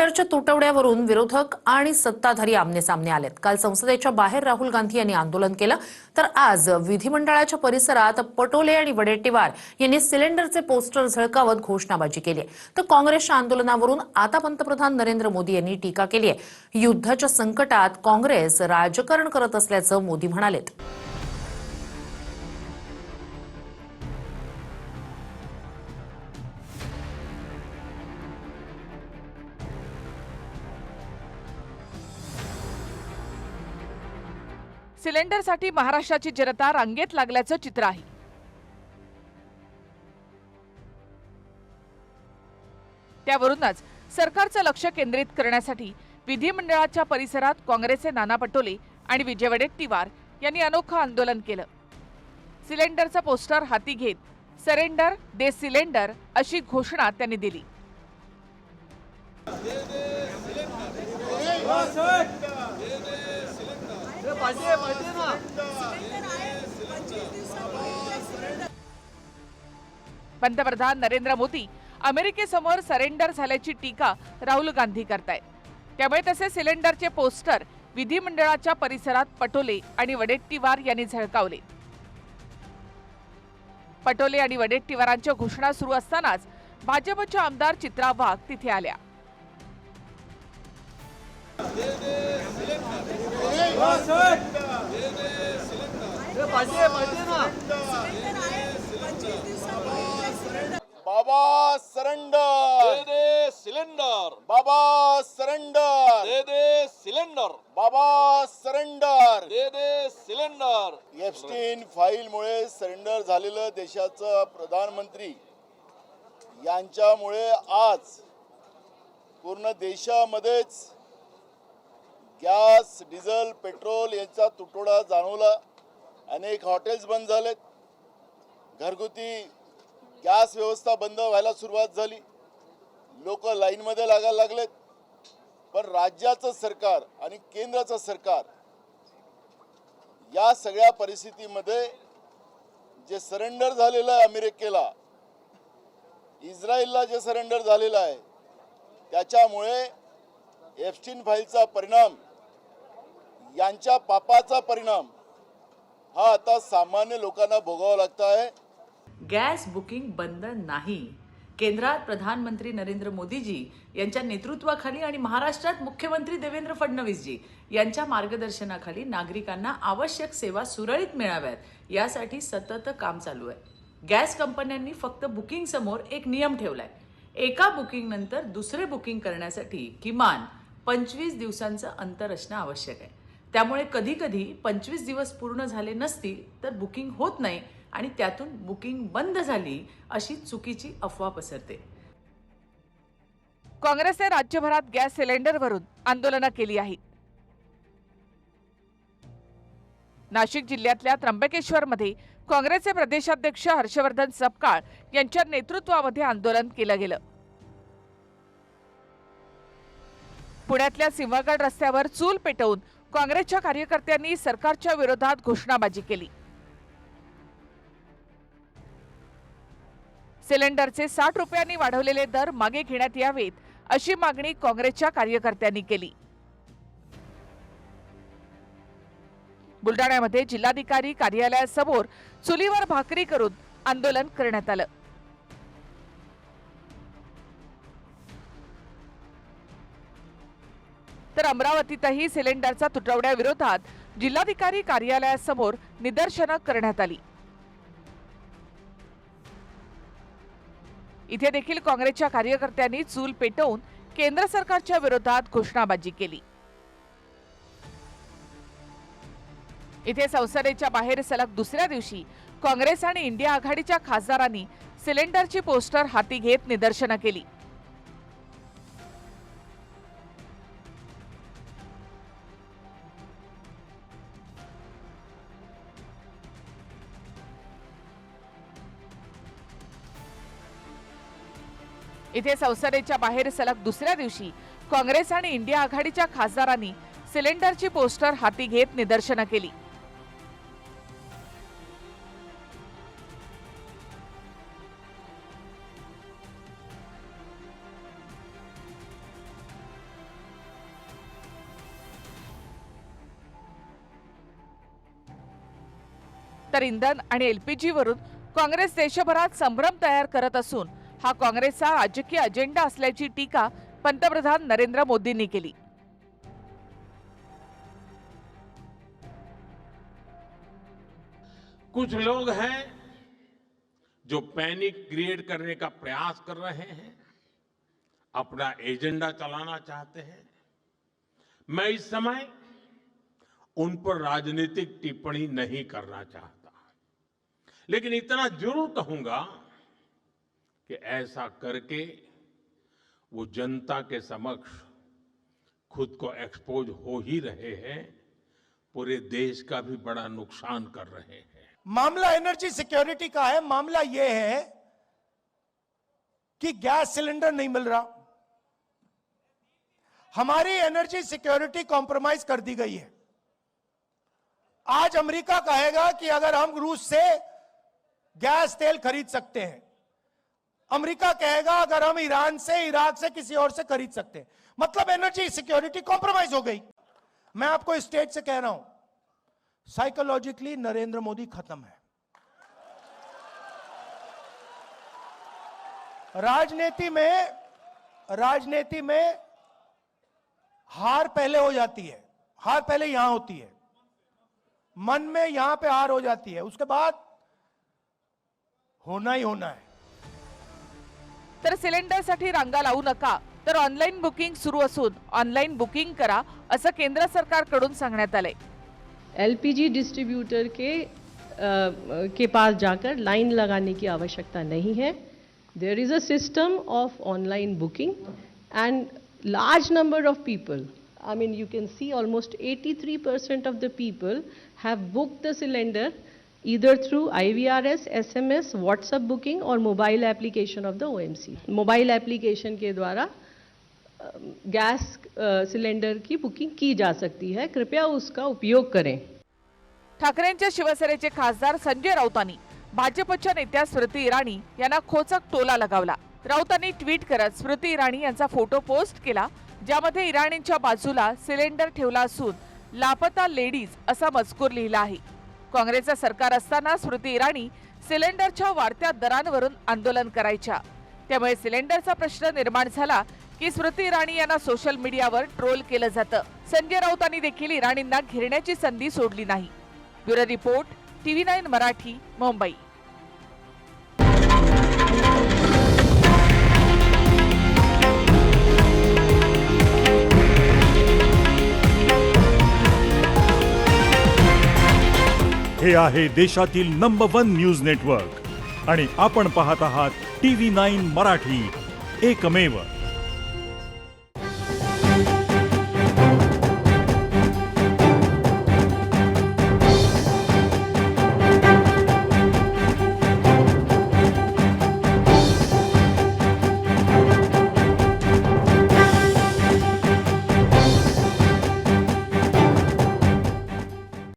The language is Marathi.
सिलेंडरच्या तुटवड्यावरून विरोधक आणि सत्ताधारी आमनेसामने आलेत। काल संसदेच्या बाहेर राहुल गांधी यांनी आंदोलन केलं, तर आज विधिमंडळाच्या परिसरात पटोले आणि वडेट्टीवार यांनी सिलेंडरचे पोस्टर झळकावत घोषणाबाजी केली। तर काँग्रेसच्या आंदोलनावरून आता पंतप्रधान नरेंद्र मोदी यांनी टीका केली आहे। युद्धाच्या संकटात काँग्रेस राजकारण करत असल्याचं मोदी म्हणालेत। सिलेंडरसाठी महाराष्ट्राची जनता रांगेत लागल्याचं चित्र आहे। त्यावरूनच सरकारचं लक्ष केंद्रित करण्यासाठी विधिमंडळाच्या परिसरात काँग्रेसचे नाना पटोले आणि विजय वडेट्टीवार यांनी अनोखं आंदोलन केलं। सिलेंडरचं पोस्टर हाती घेत सरेंडर दे सिलेंडर अशी घोषणा त्यांनी दिली। पंतप्रधान नरेंद्र मोदी अमेरिकेसमोर सरेंडर झाल्याची टीका राहुल गांधी करतायत। त्यामुळे तसे सिलेंडरचे पोस्टर विधिमंडळाच्या परिसरात पटोले आणि वडेट्टीवार यांनी झळकावले। पटोले आणि वडेट्टीवारांच्या घोषणा सुरू असतानाच भाजपच्या आमदार चित्रा वाघ तिथे आल्या। बाबा सरेंडर दे दे सिलेंडर, बाबा सरेंडर दे दे सिलेंडर, बाबा सरेंडर दे दे सिलेंडर। एप्स्टीन फाईलमुळे सरेंडर झालेलं देशाचं प्रधानमंत्री यांच्यामुळे आज पूर्ण देशामध्येच गॅस, डिझेल, पेट्रोल यांचा तुटवडा जाणवला। अनेक हॉटेल्स बंद झालेत, घरगुती गॅस व्यवस्था बंद व्हायला सुरुवात झाली, लोक लाईनमध्ये लागायला लागलेत। पण राज्याचं सरकार आणि केंद्राचं सरकार या सगळ्या परिस्थितीमध्ये जे सरेंडर झालेलं आहे अमेरिकेला, इस्रायलला जे सरेंडर झालेलं आहे, त्याच्यामुळे एप्स्टीन फाईलचा परिणाम, यांच्या पापाचा परिणाम हा आता सामान्य लोकांना भोगावा लागत आहे। गॅस बुकिंग बंद नाही। केंद्रात प्रधानमंत्री नरेंद्र मोदीजी यांच्या नेतृत्वाखाली आणि महाराष्ट्रात मुख्यमंत्री देवेंद्र फडणवीसजी यांच्या मार्गदर्शनाखाली नागरिकांना आवश्यक सेवा सुरळीत मिळाव्यात यासाठी सतत काम चालू आहे। गॅस कंपन्यांनी फक्त बुकिंग समोर एक नियम ठेवलाय, एका बुकिंग नंतर दुसरे बुकिंग करण्यासाठी किमान 25 दिवसांचं अंतर असणं आवश्यक आहे। त्यामुळे कधी कधी 25 दिवस पूर्ण झाले नसतील तर बुकिंग होत नाही आणि त्यातून बुकिंग बंद झाली अशी चुकीची अफवा पसरते। काँग्रेसने राज्यभरात गॅस सिलेंडरवरून आंदोलनं केली आहेत। नाशिक जिल्ह्यातल्या त्र्यंबकेश्वरमध्ये काँग्रेसचे प्रदेशाध्यक्ष हर्षवर्धन सपकाळ यांच्या नेतृत्वामध्ये आंदोलन केलं गेलं। पुण्यातल्या सिंहगड रस्त्यावर चूल पेटवून काँग्रेसच्या कार्यकर्त्यांनी सरकारच्या विरोधात घोषणाबाजी केली। सिलेंडरचे 60 रुपयांनी वाढवलेले दर मागे घेण्यात यावेत अशी मागणी काँग्रेसच्या कार्यकर्त्यांनी केली। बुलडाण्यामध्ये जिल्हाधिकारी कार्यालयासमोर चुलीवर भाकरी करून आंदोलन करण्यात आलं। तर अमरावतीतही सिलेंडरचा तुटवड्याविरोधात जिल्हाधिकारी कार्यालयासमोर निदर्शनं करण्यात आली। इथे देखील काँग्रेसच्या कार्यकर्त्यांनी चूल पेटवून केंद्र सरकारच्या विरोधात घोषणाबाजी केली। इथे संसदेच्या बाहेर सलग दुसऱ्या दिवशी काँग्रेस आणि इंडिया आघाडीच्या खासदारांनी सिलेंडरची पोस्टर हाती घेत निदर्शनं केली। इथे संसदेच्या बाहेर सलग दुसऱ्या दिवशी काँग्रेस आणि इंडिया आघाडीच्या खासदारांनी सिलेंडरची पोस्टर हाती घेत निदर्शनं केली। तर इंधन आणि LPG वरून काँग्रेस देशभरात संभ्रम तयार करत असून हा काँग्रेसचा राजकीय अजेंडा असल्याची टीका पंतप्रधान नरेंद्र मोदींनी केली. कुछ लोग हैं जो पैनिक क्रिएट करने का प्रयास कर रहे हैं, अपना एजेंडा चलाना चाहते हैं. मैं इस समय उन पर राजनीतिक टिप्पणी नहीं करना चाहता, लेकिन इतना जरूर कहूंगा कि ऐसा करके वो जनता के समक्ष खुद को एक्सपोज हो ही रहे हैं, पूरे देश का भी बड़ा नुकसान कर रहे हैं. मामला एनर्जी सिक्योरिटी का है. मामला यह है कि गैस सिलेंडर नहीं मिल रहा. हमारी एनर्जी सिक्योरिटी कॉम्प्रोमाइज कर दी गई है. आज अमेरिका कहेगा कि अगर हम रूस से गैस तेल खरीद सकते हैं, अमेरिका कहेगा अगर हम ईरान से, इराक से, किसी और से खरीद सकते हैं, मतलब एनर्जी सिक्योरिटी कॉम्प्रोमाइज हो गई. मैं आपको इस स्टेज से कह रहा हूं, साइकोलॉजिकली नरेंद्र मोदी खत्म है. राजनीति में हार पहले हो जाती है. हार पहले यहां होती है, मन में यहां पे हार हो जाती है, उसके बाद होना ही होना है. तर सिलेंडरसाठी रांगा लावू नका, तर ऑनलाईन बुकिंग सुरू असून ऑनलाईन बुकिंग करा असं केंद्र सरकारकडून सांगण्यात आलंय. एलपीजी डिस्ट्रीब्यूटर के पास जाकर लाइन लगाने की आवश्यकता नहीं है. There is a system of online booking and large number of people, I mean you can see almost 83% of the people have booked the cylinder either through IVRS, SMS, WhatsApp booking or mobile application of the OMC. Mobile application के द्वारा गैस सिलेंडर की बुकिंग की जा सकती है. कृपया उसका उपयोग करें. ठाकरेंच्या शिवसेनेचे खासदार संजय राऊतांनी भाजपच्या नेत्या स्मृती इराणी यांना खोचक टोला लगावला. राऊतांनी ट्विट करत स्मृती इराणी यांचा फोटो पोस्ट केला, ज्यामध्ये इराणींच्या बाजूला सिलेंडर ठेवला असून लापता लेडीज असा मजकूर लिहिला आहे. काँग्रेसचं सरकार असताना स्मृती इराणी सिलेंडरच्या वाढत्या दरांवरून आंदोलन करायच्या. त्यामुळे सिलेंडरचा प्रश्न निर्माण झाला की स्मृती इराणी यांना सोशल मीडियावर ट्रोल केलं जातं. संजय राऊतांनी देखील इराणींना घेरण्याची संधी सोडली नाही. Bureau report, TV9 Marathi, Mumbai. हे आहे देशातील नंबर 1 न्यूज नेटवर्क आणि आपण पाहत आहात TV9 मराठी, एकमेव.